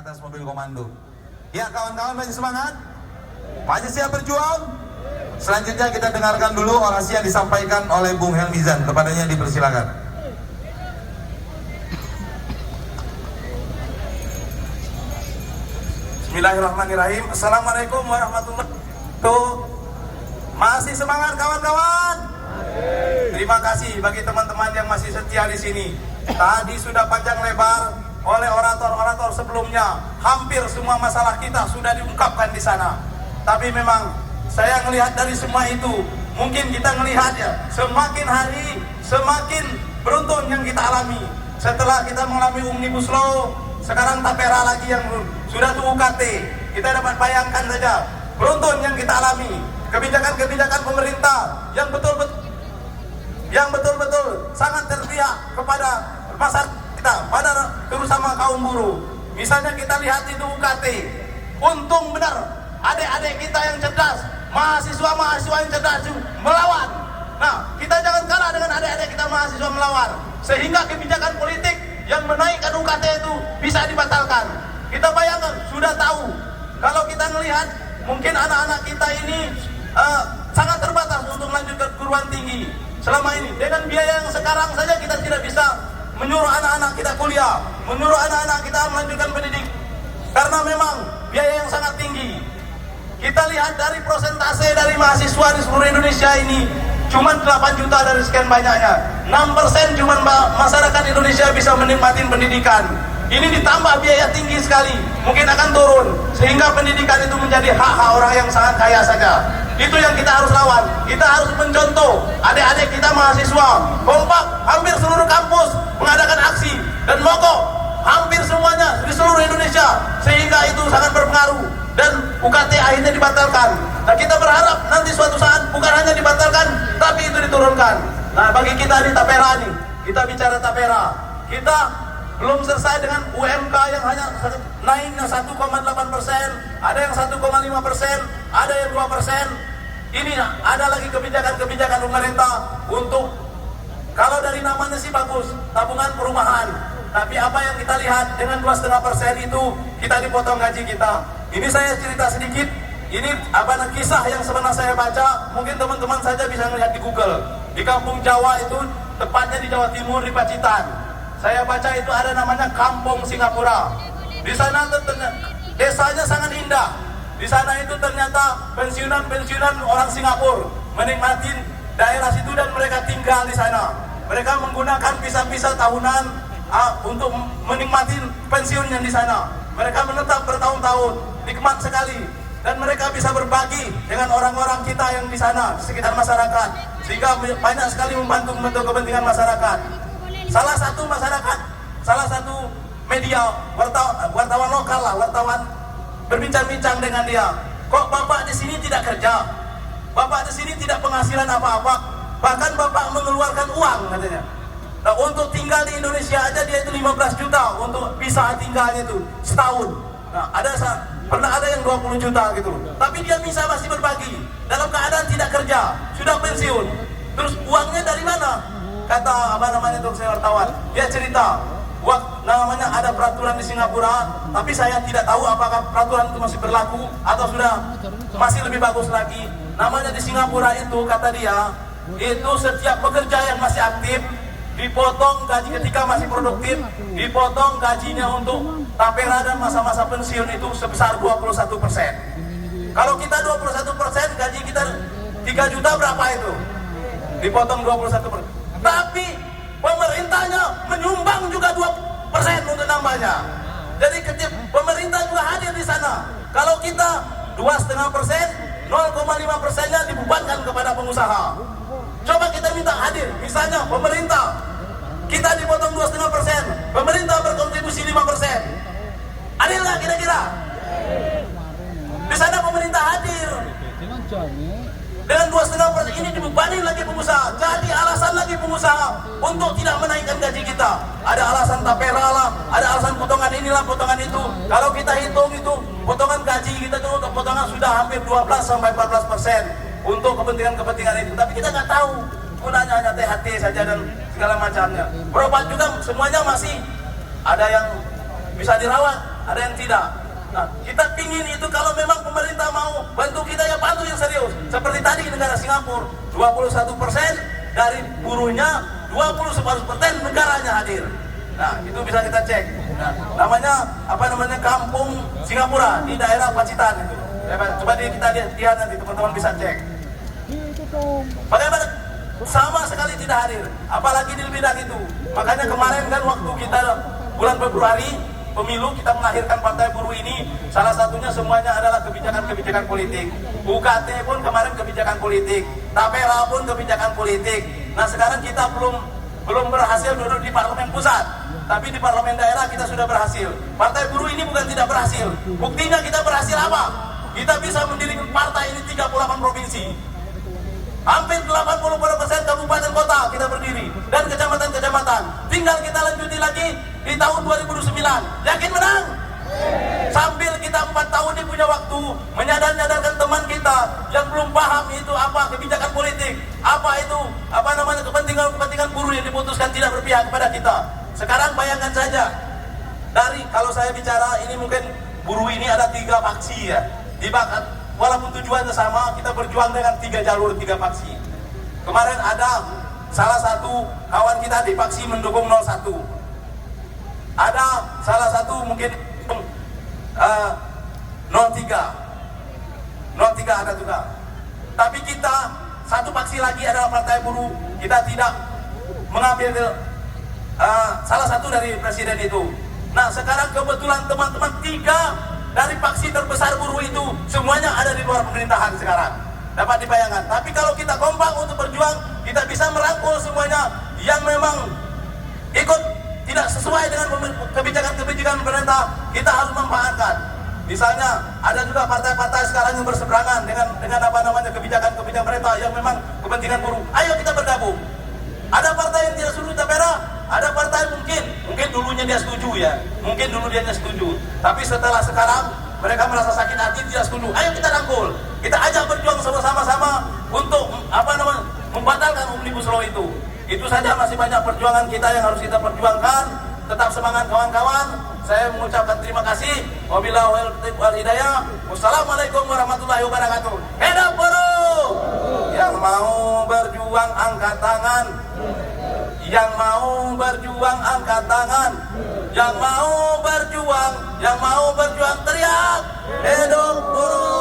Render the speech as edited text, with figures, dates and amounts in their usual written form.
atas mobil komando. Ya kawan-kawan, masih semangat? Masih siap berjuang? Selanjutnya kita dengarkan dulu orasi yang disampaikan oleh Bung Helmizan. Kepadanya dipersilakan. Bismillahirrahmanirrahim. Assalamualaikum warahmatullahi wabarakatuh. Masih semangat kawan-kawan? Terima kasih bagi teman-teman yang masih setia di sini. Tadi sudah panjang lebar oleh orator-orator sebelumnya. Hampir semua masalah kita sudah diungkapkan di sana. Tapi memang saya melihat dari semua itu, mungkin kita melihat ya, semakin hari semakin beruntun yang kita alami. Setelah kita mengalami Omnibus Law, sekarang Tapera lagi yang sudah tuh UKT. Kita dapat bayangkan saja beruntun yang kita alami. Kebijakan-kebijakan pemerintah yang betul-betul sangat terpihak kepada masyarakat kita, pada terutama kaum buruh. Misalnya kita lihat itu UKT. Untung benar adik-adik kita yang cerdas, mahasiswa-mahasiswa yang cerdas melawan. Nah, kita jangan kalah dengan adik-adik kita mahasiswa melawan, sehingga kebijakan politik yang menaikkan UKT itu bisa dibatalkan. Kita bayangkan, sudah tahu kalau kita melihat mungkin anak-anak kita ini sangat terbatas untuk lanjut ke perguruan tinggi. Selama ini dengan biaya yang sekarang saja kita tidak bisa menyuruh anak-anak kita kuliah, menyuruh anak-anak kita melanjutkan pendidikan, karena memang biaya yang sangat tinggi. Kita lihat dari persentase dari mahasiswa di seluruh Indonesia ini cuma 8 juta dari sekian banyaknya. 6% cuma masyarakat Indonesia bisa menikmati pendidikan. Ini ditambah biaya tinggi sekali, mungkin akan turun, sehingga pendidikan itu menjadi hak-hak orang yang sangat kaya saja. Itu yang kita harus lawan. Kita harus mencontoh adik-adik kita mahasiswa kompak, hampir seluruh kampus mengadakan aksi dan mogok, hampir semuanya di seluruh Indonesia, sehingga itu sangat berpengaruh dan UKT akhirnya dibatalkan. Nah, kita berharap nanti suatu saat bukan hanya dibatalkan, tapi itu diturunkan. Nah, bagi kita di Tapera nih, kita bicara Tapera, kita belum selesai dengan UMK yang hanya naiknya 1,8%, ada yang 1,5%, ada yang 2%. Ini ada lagi kebijakan-kebijakan pemerintah untuk, kalau dari namanya sih bagus, tabungan perumahan. Tapi apa yang kita lihat dengan 2,5% itu kita dipotong gaji kita. Ini saya cerita sedikit. Ini kisah yang sebenarnya saya baca. Mungkin teman-teman saja bisa melihat di Google. Di kampung Jawa itu, tepatnya di Jawa Timur, di Pacitan. Saya baca itu ada namanya Kampung Singapura. Di sana desanya sangat indah. Di sana itu ternyata pensiunan orang Singapura menikmati daerah situ dan mereka tinggal di sana. Mereka menggunakan visa-visa tahunan untuk menikmati pensiunnya di sana. Mereka menetap bertahun-tahun, nikmat sekali, dan mereka bisa berbagi dengan orang-orang kita yang di sana, di sekitar masyarakat, sehingga banyak sekali membantu kepentingan masyarakat. Salah satu media wartawan lokal lah, wartawan berbincang-bincang dengan dia. Kok bapak di sini tidak kerja? Bapak di sini tidak penghasilan apa-apa, bahkan bapak mengeluarkan uang katanya. Nah, untuk tinggal di Indonesia aja dia itu 15 juta untuk bisa tinggalnya itu setahun. Nah, pernah ada yang 20 juta gitu. Tapi dia bisa masih berbagi dalam keadaan tidak kerja, sudah pensiun. Terus uangnya dari mana? Kata saya wartawan, dia cerita, namanya ada peraturan di Singapura, tapi saya tidak tahu apakah peraturan itu masih berlaku atau sudah masih lebih bagus lagi. Namanya di Singapura itu, kata dia, itu setiap pekerja yang masih aktif dipotong gaji ketika masih produktif, dipotong gajinya untuk tapera dan masa-masa pensiun itu sebesar 21%. Kalau kita 21%, gaji kita 3 juta berapa itu? Dipotong 21%. Tapi pemerintahnya menyumbang juga 2% untuk nambahnya. Jadi pemerintah juga hadir di sana. Kalau kita 2,5%, 0,5%-nya dibebankan kepada pengusaha. Coba kita minta hadir, misalnya pemerintah, kita dipotong 2,5%, pemerintah berkontribusi 5%. Adil nggak kira-kira? Di sana pemerintah hadir. Dengan 2,5% ini dibebani lagi pengusaha. Jadi alasan lagi pengusaha untuk tidak menaikkan gaji kita. Ada alasan tapera lah, ada alasan potongan inilah, potongan itu. Kalau kita hitung itu, potongan gaji kita itu untuk potongan sudah hampir 12-14% untuk kepentingan-kepentingan itu. Tapi kita nggak tahu, gunanya hanya THT saja dan segala macamnya. Berobat juga semuanya masih ada yang bisa dirawat, ada yang tidak. Nah, kita pingin itu kalau memang pemerintah mau bantu kita, ya bantu yang serius. Seperti tadi di negara Singapura, 21% dari buruhnya, 21% negaranya hadir. Nah, itu bisa kita cek. Nah, namanya Kampung Singapura di daerah Pacitan itu. Coba kita lihat nanti, teman-teman bisa cek. Bagaimana sama sekali tidak hadir, apalagi di bidang itu. Makanya kemarin kan waktu kita bulan Februari pemilu, kita melahirkan Partai Buruh ini, salah satunya semuanya adalah kebijakan-kebijakan politik. UKT pun kemarin kebijakan politik, Tapera pun kebijakan politik. Nah, sekarang kita belum berhasil duduk di parlemen pusat, tapi di parlemen daerah kita sudah berhasil. Partai Buruh ini bukan tidak berhasil. Buktinya kita berhasil apa? Kita bisa mendirikan partai ini 38 provinsi. Hampir 80% kabupaten kota kita berdiri, dan kecamatan-kecamatan. Tinggal kita lanjuti lagi di tahun 2009. Yakin menang? Sambil kita 4 tahun ini punya waktu menyadarkan teman kita yang belum paham itu apa kebijakan politik, apa itu kepentingan buruh yang diputuskan tidak berpihak kepada kita. Sekarang bayangkan saja, kalau saya bicara ini mungkin buruh ini ada 3 faksi ya, walaupun tujuannya sama, kita berjuang dengan 3 jalur, 3 faksi. Kemarin ada salah satu kawan kita di faksi mendukung 01. Ada salah satu mungkin 03 ada juga. Tapi kita satu faksi lagi adalah Partai Buruh. Kita tidak mengambil salah satu dari presiden itu. Nah, sekarang kebetulan teman-teman 3 dari faksi terbesar buruh itu semuanya ada di luar pemerintahan sekarang. Dapat dibayangkan. Tapi kalau kita kompak untuk berjuang, kita bisa merangkul semuanya yang memang ikut tidak sesuai dengan kebijakan pemerintah. Kita harus memanfaatkan. Misalnya ada juga partai-partai sekarang yang berseberangan dengan kebijakan pemerintah yang memang kepentingan buruh. Ayo kita bergabung. Ada partai yang tidak setuju Tapera, ada partai mungkin dulunya dia setuju ya, mungkin dulu dia setuju, tapi setelah sekarang mereka merasa sakit hati tidak setuju. Ayo kita rangkul, kita ajak berjuang sama-sama untuk membatalkan Omnibus Law itu. Itu saja, masih banyak perjuangan kita yang harus kita perjuangkan. Tetap semangat kawan-kawan. Saya mengucapkan terima kasih. Wabillahi wal hidayah. Wassalamualaikum warahmatullahi wabarakatuh. Hidup buruh! Yang mau berjuang angkat tangan. Yang mau berjuang angkat tangan. Yang mau berjuang teriak. Hidup buruh!